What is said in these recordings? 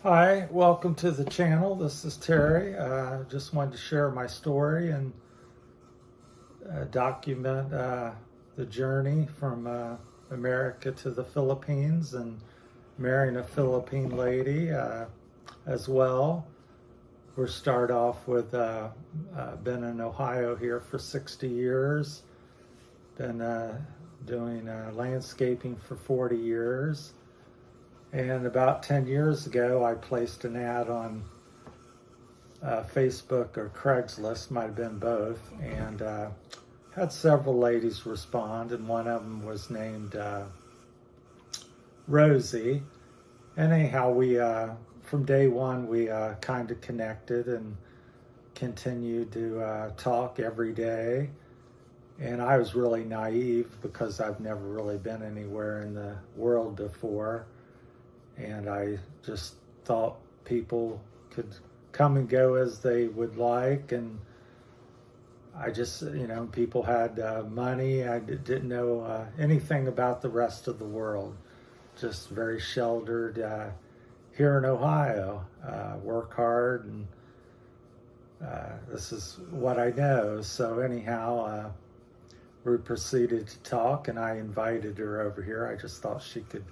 Hi, welcome to the channel. This is Terry. Just wanted to share my story and document the journey from America to the Philippines and marrying a Philippine lady as well. We'll start off with been in Ohio here for 60 years, been doing landscaping for 40 years. And about 10 years ago, I placed an ad on Facebook or Craigslist, might have been both, and had several ladies respond, and one of them was named Rosie. And anyhow, we from day one, we kind of connected and continued to talk every day. And I was really naive because I've never really been anywhere in the world before. And I just thought people could come and go as they would like. And I just, people had money. I didn't know anything about the rest of the world. Just very sheltered here in Ohio. Work hard, and this is what I know. So anyhow, we proceeded to talk, and I invited her over here. I just thought she could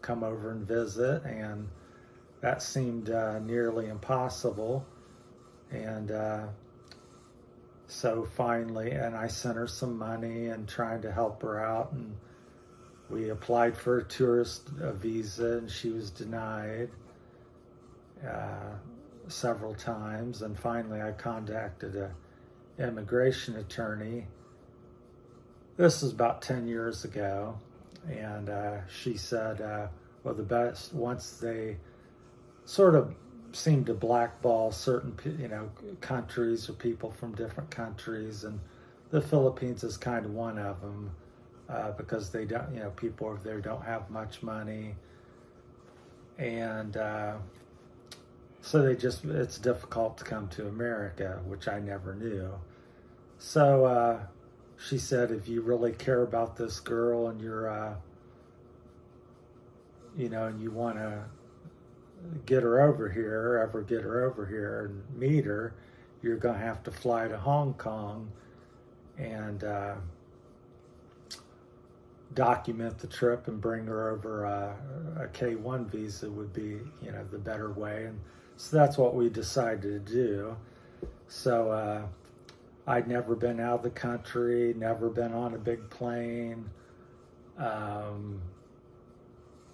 come over and visit, and that seemed nearly impossible. And so finally, and I sent her some money and trying to help her out, and we applied for a tourist visa, and she was denied several times. And finally I contacted an immigration attorney. This is about 10 years ago. And she said, well, the best, once they sort of seem to blackball certain, countries or people from different countries, and the Philippines is kind of one of them because they don't, people over there don't have much money. And so it's difficult to come to America, which I never knew. So, she said, if you really care about this girl and you're, and you want to get her over here and meet her, you're going to have to fly to Hong Kong and document the trip and bring her over. A K-1 visa would be, the better way. And so that's what we decided to do. So, I'd never been out of the country, never been on a big plane,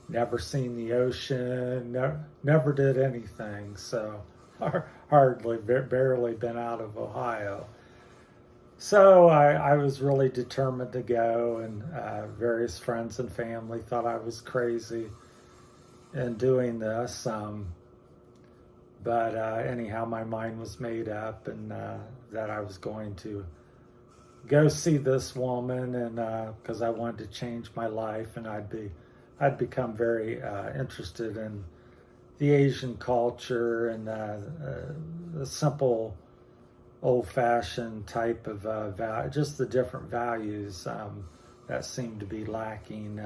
never seen the ocean, never did anything. So barely been out of Ohio. So I was really determined to go, and various friends and family thought I was crazy in doing this. But anyhow, my mind was made up, and that I was going to go see this woman, and because I wanted to change my life, and I'd become very interested in the Asian culture and the simple, old-fashioned type of just the different values that seem to be lacking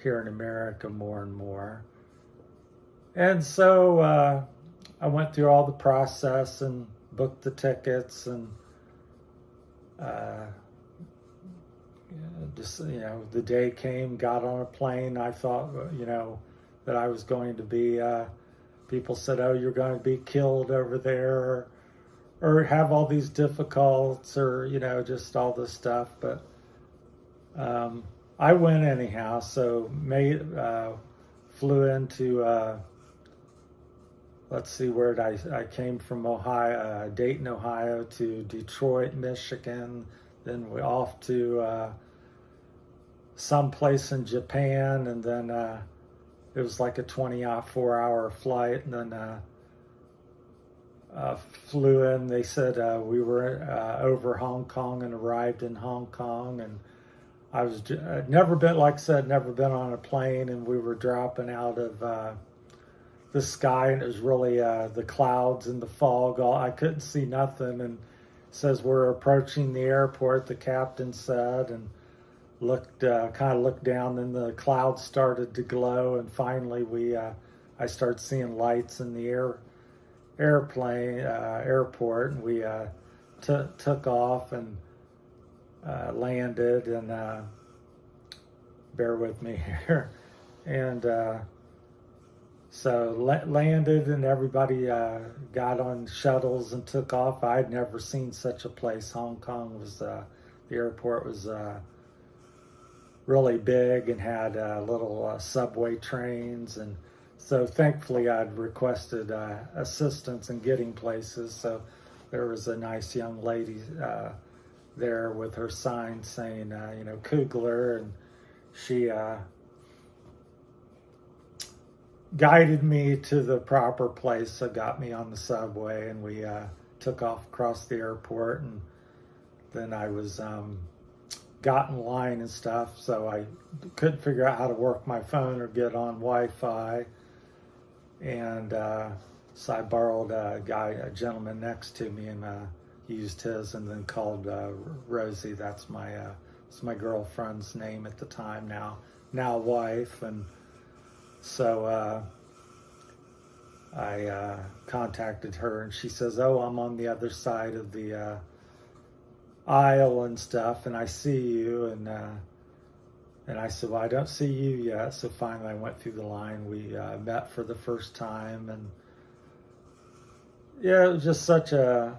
here in America more and more. And so I went through all the process and booked the tickets, and the day came, got on a plane. I thought, that I was going to be, people said, oh, you're going to be killed over there, or have all these difficulties, or, just all this stuff. But I went anyhow, so flew into, let's see, where I came from, Ohio, Dayton, Ohio, to Detroit, Michigan. Then we off to someplace in Japan, and then it was like a 24-hour flight, and then flew in. They said we were over Hong Kong and arrived in Hong Kong, and I was never been, like I said, never been on a plane, and we were dropping out of the sky, and it was really the clouds and the fog. I couldn't see nothing, and it says we're approaching the airport, the captain said, and looked down, and the clouds started to glow, and finally I started seeing lights in the airport, and we took off and landed, and bear with me here, and so landed, and everybody got on shuttles and took off. I'd never seen such a place. Hong Kong was, the airport was really big and had little subway trains, and so thankfully I'd requested assistance in getting places. So there was a nice young lady there with her sign saying, Kugler, and she guided me to the proper place, so got me on the subway, and we took off across the airport, and then I was got in line and stuff, so I couldn't figure out how to work my phone or get on Wi-Fi, and so I borrowed a gentleman next to me, and used his, and then called Rosie. That's my girlfriend's name at the time, now wife, and so I contacted her, and she says, "Oh, I'm on the other side of the aisle and stuff, and I see you." And I said, "Well, I don't see you yet." So finally, I went through the line. We met for the first time, and yeah, it was just such a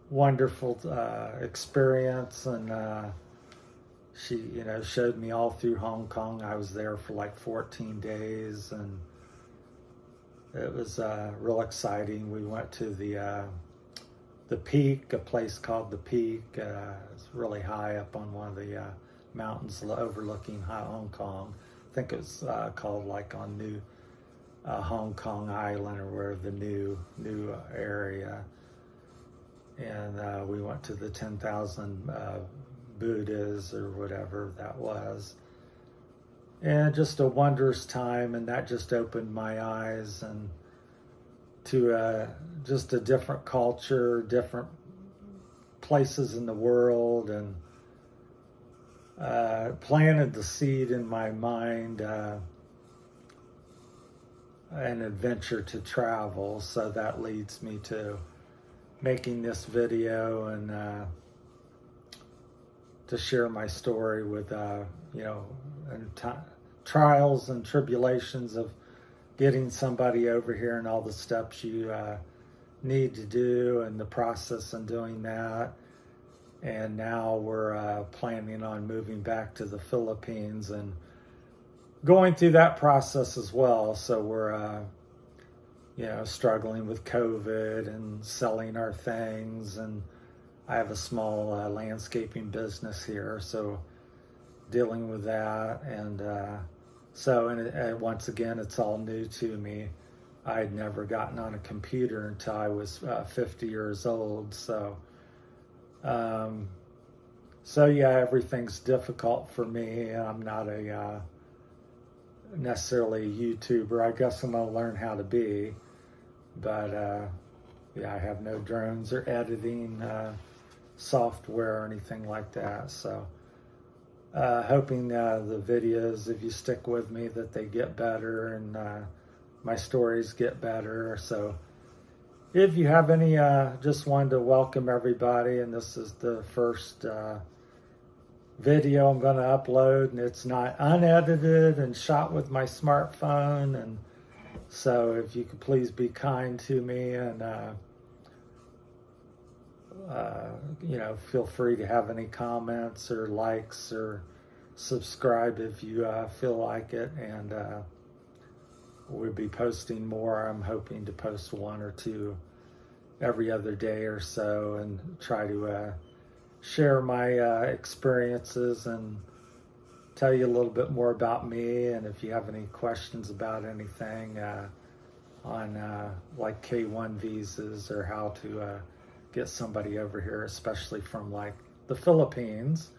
wonderful experience, and she, showed me all through Hong Kong. I was there for like 14 days, and it was real exciting. We went to the Peak, a place called the Peak. It's really high up on one of the mountains overlooking Hong Kong. I think it was called like on New Hong Kong Island, or where the new area. And we went to the 10,000 Buddhas, or whatever that was, and just a wondrous time. And that just opened my eyes and to just a different culture, different places in the world, and planted the seed in my mind, an adventure to travel. So that leads me to making this video, and to share my story with, trials and tribulations of getting somebody over here, and all the steps you need to do, and the process in doing that. And now we're planning on moving back to the Philippines and going through that process as well. So we're, struggling with COVID and selling our things, and I have a small landscaping business here, so dealing with that. And and once again, it's all new to me. I had never gotten on a computer until I was 50 years old. So yeah, everything's difficult for me. I'm not a necessarily a YouTuber. I guess I'm going to learn how to be. But I have no drones or editing software or anything like that. So hoping the videos, if you stick with me, that they get better, and my stories get better. So if you have any, just wanted to welcome everybody, and this is the first video I'm going to upload, and it's not unedited and shot with my smartphone. And so if you could please be kind to me, and feel free to have any comments or likes, or subscribe if you feel like it. And we'll be posting more. I'm hoping to post 1 or 2 every other day or so, and try to share my experiences and tell you a little bit more about me. And if you have any questions about anything on like K1 visas, or how to get somebody over here, especially from like the Philippines,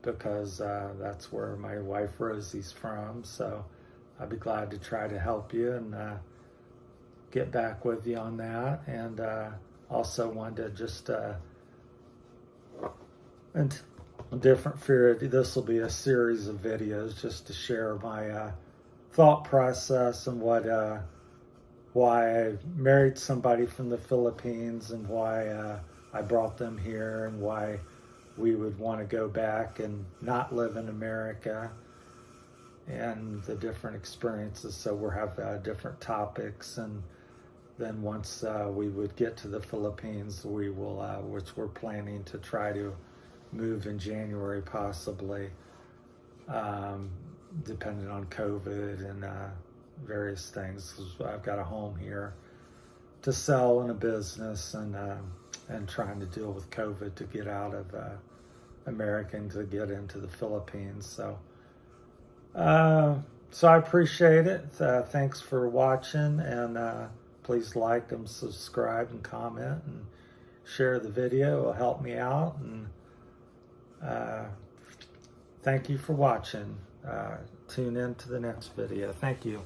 because that's where my wife Rosie's from. So I'd be glad to try to help you and get back with you on that. And also wanted to just and different fear. This will be a series of videos just to share my thought process and why I married somebody from the Philippines and why I brought them here and why we would want to go back and not live in America, and the different experiences. So we'll have different topics, and then once we would get to the Philippines, we will, which we're planning to try to move in January possibly, depending on COVID and various things. I've got a home here to sell and a business, and trying to deal with COVID to get out of America and to get into the Philippines. So I appreciate it. Thanks for watching, and please like and subscribe and comment and share the video. It'll help me out, and thank you for watching. Tune in to the next video. Thank you.